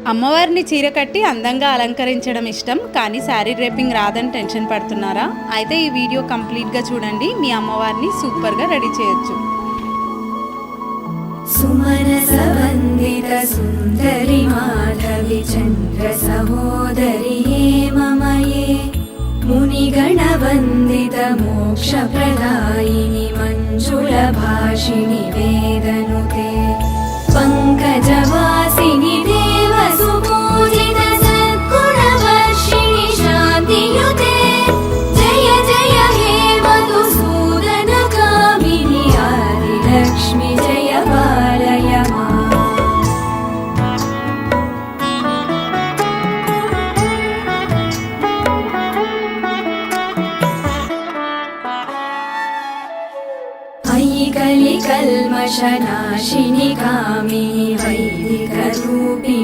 అమ్మవారిని చీర కట్టి అందంగా అలంకరించడం ఇష్టం, కానీ శారీ డ్రేపింగ్ రాదని టెన్షన్ పడుతున్నారా? అయితే ఈ వీడియో కంప్లీట్గా చూడండి, మీ అమ్మవారిని సూపర్గా రెడీ చేయొచ్చు. సుమనస వందిత సుందరి మాధవి చంద్ర సహోదరి హేమమయే మునిగణ వందిత మోక్ష ప్రదాయిని మంజుల భాషిణి వేదనుతే పంకజవాసిని దేవ సుపూజిత సద్గుణ వర్షిణి శాంతియుతే జయ జయ హే మధుసూదన కామిని ఆది లక్ష్మి జయ పాలయ మా. कलि कल्मषनाशिनि कामिनि वैदिक रूपिणि